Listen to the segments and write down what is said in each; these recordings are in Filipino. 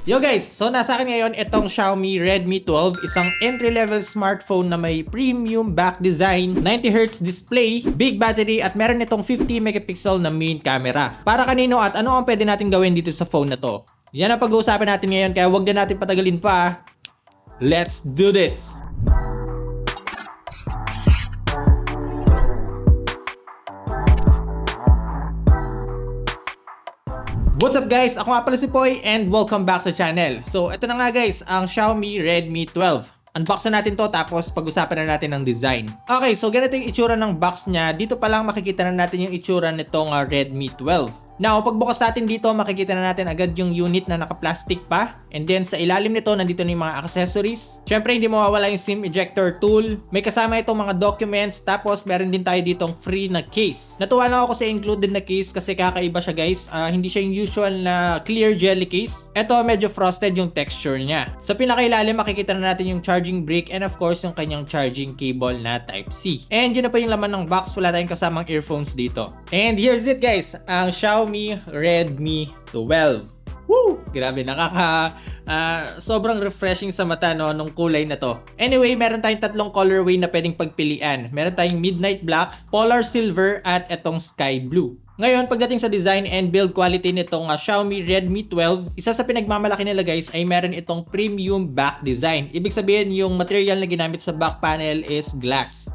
Yo guys, so nasa akin ngayon itong Xiaomi Redmi 12, isang entry-level smartphone na may premium back design, 90Hz display, big battery at meron itong 50 megapixel na main camera. Para kanino at ano ang pwede natin gawin dito sa phone na to? Yan ang pag-uusapan natin ngayon kaya wag na natin patagalin pa. Let's do this! What's up guys? Ako nga pala si Poy and welcome back sa channel. So ito na nga guys, ang Xiaomi Redmi 12. Unbox na natin to tapos pag-usapan na natin ng design. Okay, so ganito yung itsura ng box niya. Dito pa lang makikita na natin yung itsura nitong Redmi 12. Now, pagbukas natin dito, makikita na natin agad yung unit na naka-plastic pa. And then sa ilalim nito, nandito na yung mga accessories. Syempre, hindi mawawala yung SIM ejector tool. May kasama itong mga documents. Tapos, meron din tayo ditong free na case. Natuwa lang ako sa included na case kasi kakaiba siya guys. Hindi siya yung usual na clear jelly case. Ito, medyo frosted yung texture niya. Sa pinakailalim, makikita na natin yung charging brick and of course, yung kanyang charging cable na Type-C. And yun na pa yung laman ng box. Wala tayong kasamang earphones dito. And here's it guys. Ang Xiaomi Redmi 12. Woo! Grabe, sobrang refreshing sa mata no, nung kulay na to. Anyway, meron tayong tatlong colorway na pwedeng pagpilian. Meron tayong midnight black, polar silver, at etong sky blue. Ngayon, pagdating sa design and build quality nitong Xiaomi Redmi 12, isa sa pinagmamalaki nila guys ay meron itong premium back design. Ibig sabihin, yung material na ginamit sa back panel is glass.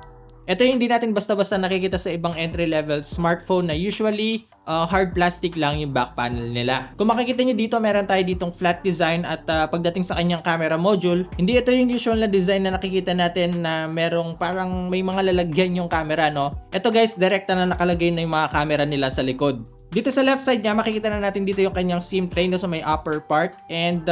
Ito yung hindi natin basta-basta nakikita sa ibang entry-level smartphone na usually hard plastic lang yung back panel nila. Kung makikita nyo dito, meron tayo ditong flat design at pagdating sa kanyang camera module, hindi ito yung usual na design na nakikita natin na merong parang may mga lalagyan yung camera, no? Ito guys, direkta na nakalagay na yung mga camera nila sa likod. Dito sa left side niya, makikita na natin dito yung kanyang SIM tray na sa may upper part and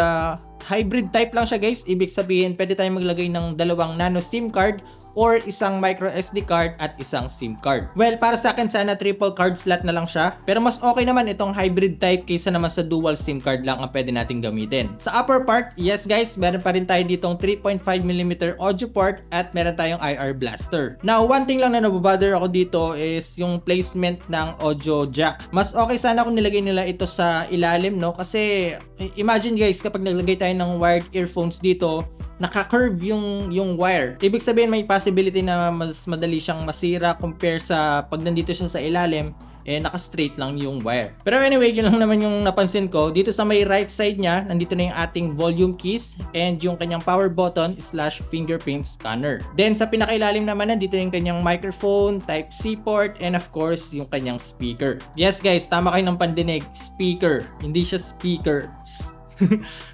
hybrid type lang siya guys. Ibig sabihin, pwede tayong maglagay ng dalawang nano SIM card or isang micro SD card at isang SIM card. Well, para sa akin sana triple card slot na lang siya. Pero mas okay naman itong hybrid type kaysa naman sa dual SIM card lang ang pwede natin gamitin. Sa upper part, yes guys, meron pa rin tayo ditong 3.5mm audio port at meron tayong IR blaster. Now, one thing lang na nabobother ako dito is yung placement ng audio jack. Mas okay sana kung nilagay nila ito sa ilalim, no? Kasi imagine guys, kapag naglagay tayo ng wired earphones dito, naka-curve yung wire. Ibig sabihin may possibility na mas madali siyang masira compare sa pag nandito siya sa ilalim, naka-straight lang yung wire. Pero anyway, yun lang naman yung napansin ko. Dito sa may right side niya, nandito na yung ating volume keys and yung kanyang power button / fingerprint scanner. Then sa pinakailalim naman, nandito yung kanyang microphone, Type-C port, and of course, yung kanyang speaker. Yes guys, tama kayo ng pandinig. Speaker, hindi siya speakers.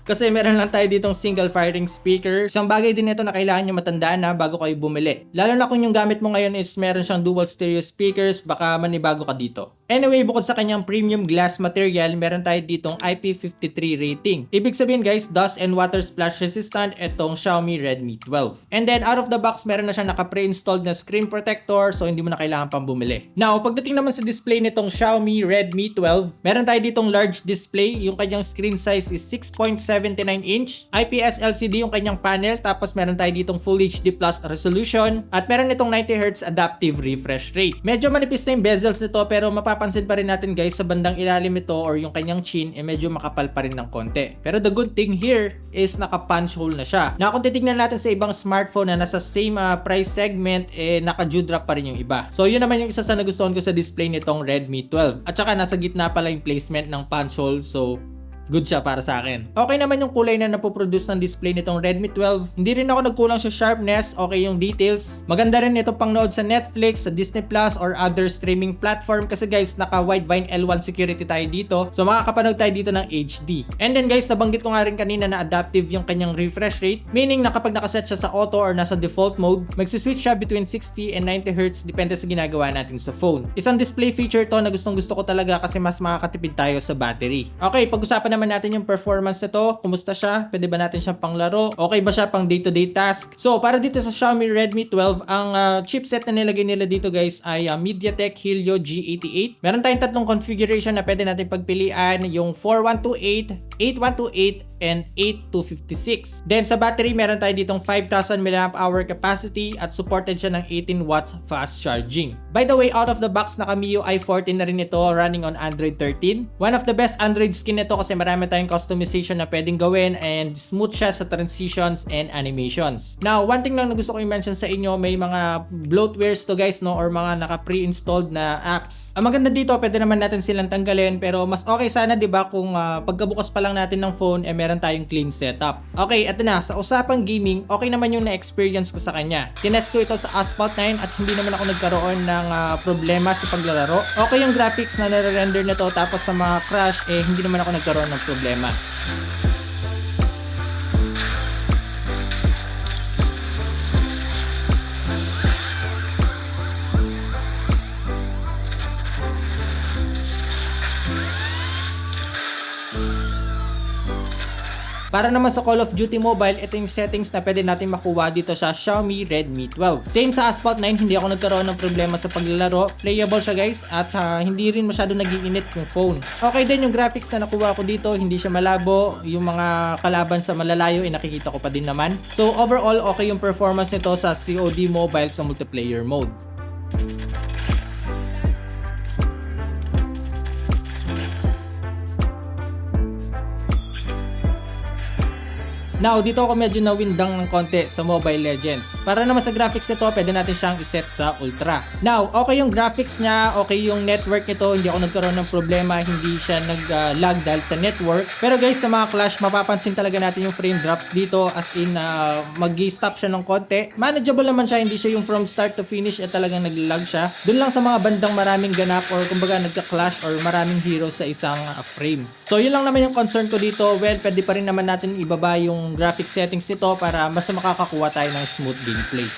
Kasi meron lang tayo ditong single firing speaker. Isang bagay din ito na kailangan nyo matandaan na bago kayo bumili. Lalo na kung yung gamit mo ngayon is meron siyang dual stereo speakers, baka manibago ka dito. Anyway, bukod sa kanyang premium glass material, meron tayo ditong IP53 rating. Ibig sabihin guys, dust and water splash resistant itong Xiaomi Redmi 12. And then out of the box, meron na siya naka-pre-installed na screen protector, so hindi mo na kailangan pang bumili. Now, pagdating naman sa display nitong Xiaomi Redmi 12, meron tayo ditong large display. Yung kanyang screen size is 6.79 inch. IPS LCD yung kanyang panel, tapos meron tayo ditong Full HD Plus resolution at meron itong 90Hz adaptive refresh rate. Medyo manipis na yung bezels nito pero mapapansin pa rin natin guys sa bandang ilalim ito or yung kanyang chin medyo makapal pa rin ng konti. Pero the good thing here is naka-punch hole na siya. Na kung titignan natin sa ibang smartphone na nasa same price segment, naka-dew drop pa rin yung iba. So yun naman yung isa sa nagustuhan ko sa display nitong Redmi 12. At saka nasa gitna pala yung placement ng punch hole, so good siya para sa akin. Okay naman yung kulay na napoproduce ng display nitong Redmi 12. Hindi rin ako nagkulang sa sharpness, okay yung details. Maganda rin ito pang nood sa Netflix, sa Disney Plus, or other streaming platform kasi guys, naka Widevine L1 security tayo dito. So makakapanood tayo dito ng HD. And then guys, nabanggit ko nga rin kanina na adaptive yung kanyang refresh rate. Meaning na kapag nakaset siya sa auto or nasa default mode, magsiswitch siya between 60 and 90 Hz depende sa ginagawa natin sa phone. Isang display feature to na gustong gusto ko talaga kasi mas makakatipid tayo sa battery. Okay, pag-usapan naman natin yung performance nito. Kumusta siya? Pwede ba natin siyang panglaro? Okay ba siya pang day-to-day task? So, para dito sa Xiaomi Redmi 12, ang chipset na nilagay nila dito guys ay MediaTek Helio G88. Meron tayong tatlong configuration na pwede natin pagpilian. Yung 4128, 8128, and 8256. Then sa battery, meron tayo ditong 5,000 mAh capacity at supported siya ng 18 watts fast charging. By the way, out of the box, naka MIUI 14 na rin ito running on Android 13. One of the best Android skin nito kasi marami tayong customization na pwedeng gawin and smooth siya sa transitions and animations. Now, one thing lang na gusto ko i-mention sa inyo, may mga bloatwares to guys, no, or mga naka pre-installed na apps. Ang maganda dito, pwede naman natin silang tanggalin, pero mas okay sana 'di ba kung pagkabukas pa lang natin ng phone meron tayong clean setup. Okay, eto na, sa usapang gaming, okay naman yung na-experience ko sa kanya. Tinest ko ito sa Asphalt 9 at hindi naman ako nagkaroon ng problema sa paglalaro. Okay yung graphics na nare-render nito, tapos sa mga crash hindi naman ako nagkaroon ng problema. Para naman sa Call of Duty Mobile, ito yung settings na pwede natin makuha dito sa Xiaomi Redmi 12. Same sa Asphalt 9, hindi ako nagkaroon ng problema sa paglalaro. Playable siya guys at hindi rin masyado nag-iinit yung phone. Okay din yung graphics na nakuha ko dito, hindi siya malabo. Yung mga kalaban sa malalayo nakikita ko pa din naman. So overall, okay yung performance nito sa COD Mobile sa multiplayer mode. Now, dito ako medyo nawindang ng konti sa Mobile Legends. Para naman sa graphics nito, pwede natin siyang iset sa Ultra. Now, okay yung graphics niya, okay yung network nito, hindi ako nagkaroon ng problema, hindi siya nag-lag dahil sa network. Pero guys, sa mga clash, mapapansin talaga natin yung frame drops dito, as in mag-stop siya ng konti. Manageable naman siya, hindi siya yung from start to finish at talagang nag-lag siya. Doon lang sa mga bandang maraming ganap or kumbaga nagka-clash or maraming heroes sa isang frame. So, yun lang naman yung concern ko dito. Well, pwede pa rin naman natin ibaba yung graphic settings nito para mas makakakuha tayo ng smooth gameplay.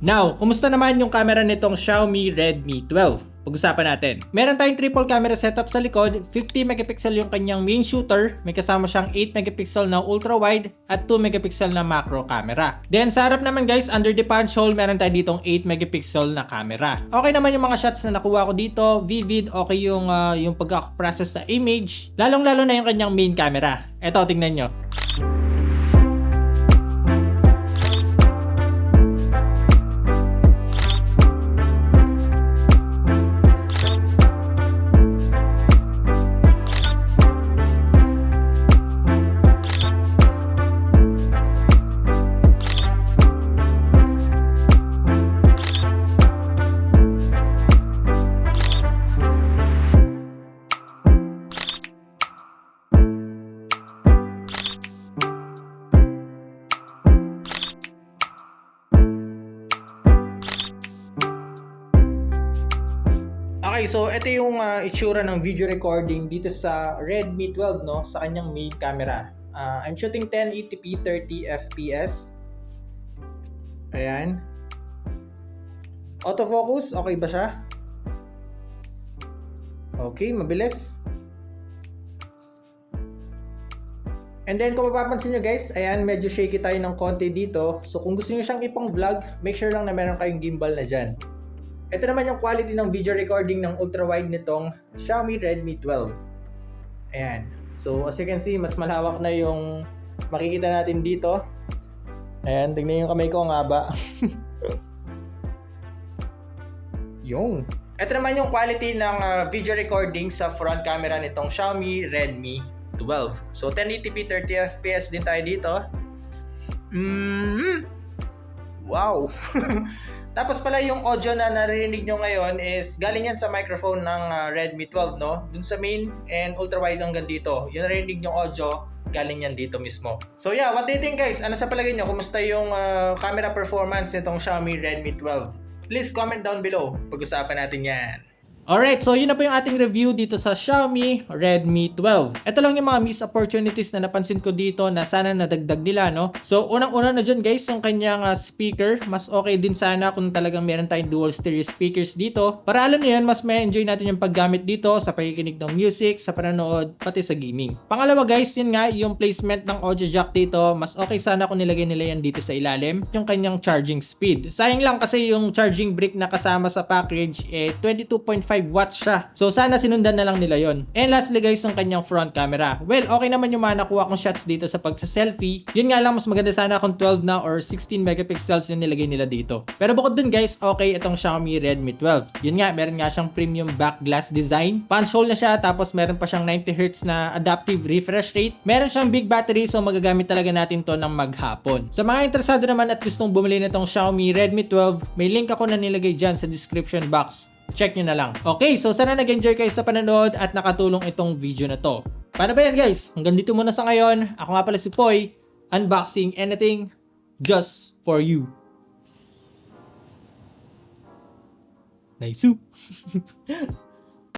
Now, kumusta naman yung camera nitong Xiaomi Redmi 12? Pag-usapan natin. Meron tayong triple camera setup sa likod. 50 megapixel yung kanyang main shooter. May kasama siyang 8 megapixel na ultra wide at 2 megapixel na macro camera. Then sa harap naman guys, under the punch hole, meron tayo ditong 8 megapixel na camera. Okay naman yung mga shots na nakuha ko dito. Vivid, okay yung pagka-process sa image. Lalong-lalo na yung kanyang main camera. Eto, tingnan nyo. Okay, so ito yung itsura ng video recording dito sa Redmi 12, no, sa kanyang main camera. I'm shooting 1080p 30 fps. Ayan. Autofocus, okay ba siya? Okay, mabilis. And then kung mapapansin nyo guys, ayan, medyo shaky tayo ng konti dito. So kung gusto nyo siyang ipang vlog, make sure lang na meron kayong gimbal na dyan. Ito naman yung quality ng video recording ng ultra-wide nitong Xiaomi Redmi 12. Ayan. So, as you can see, mas malawak na yung makikita natin dito. Ayan, tignan yung kamay ko, ang haba. Yung. Ito naman yung quality ng video recording sa front camera nitong Xiaomi Redmi 12. So, 1080p 30 fps din tayo dito. Wow! Tapos pala yung audio na naririnig nyo ngayon is galing yan sa microphone ng Redmi 12, no? Dun sa main and ultra-wide hanggang dito. Yung naririnig nyo audio, galing yan dito mismo. So yeah, what do you think guys? Ano sa palagay nyo? Kumusta yung camera performance nitong Xiaomi Redmi 12? Please comment down below. Pag-usapan natin yan. Alright, so yun na po yung ating review dito sa Xiaomi Redmi 12. Ito lang yung mga missed opportunities na napansin ko dito na sana nadagdag nila, no? So, unang-una na dyan guys, yung kanyang speaker. Mas okay din sana kung talagang meron tayong dual stereo speakers dito. Para alam niyo yun, mas may enjoy natin yung paggamit dito sa pakikinig ng music, sa panonood, pati sa gaming. Pangalawa guys, yun nga, yung placement ng audio jack dito. Mas okay sana kung nilagay nila yan dito sa ilalim. Yung kanyang charging speed. Sayang lang kasi yung charging brick na kasama sa package, 22.5 watts siya. So sana sinundan na lang nila yon. And lastly guys, yung kanyang front camera. Well, okay naman yung mga nakuha kong shots dito sa pagsa-selfie. Yun nga lang, mas maganda sana kung 12 na or 16 megapixels yung nilagay nila dito. Pero bukod dun guys, okay itong Xiaomi Redmi 12. Yun nga, meron nga siyang premium back glass design. Punch hole na siya, tapos meron pa siyang 90Hz na adaptive refresh rate. Meron siyang big battery, so magagamit talaga natin to ng maghapon. Sa mga interesado naman at gustong bumili nitong Xiaomi Redmi 12, may link ako na nilagay dyan sa description box. Check nyo na lang. Okay, so sana nag-enjoy kayo sa panonood at nakatulong itong video na to. Paano ba yan guys? Hanggang dito muna sa ngayon. Ako nga pala si Poy. Unboxing anything just for you. Nice.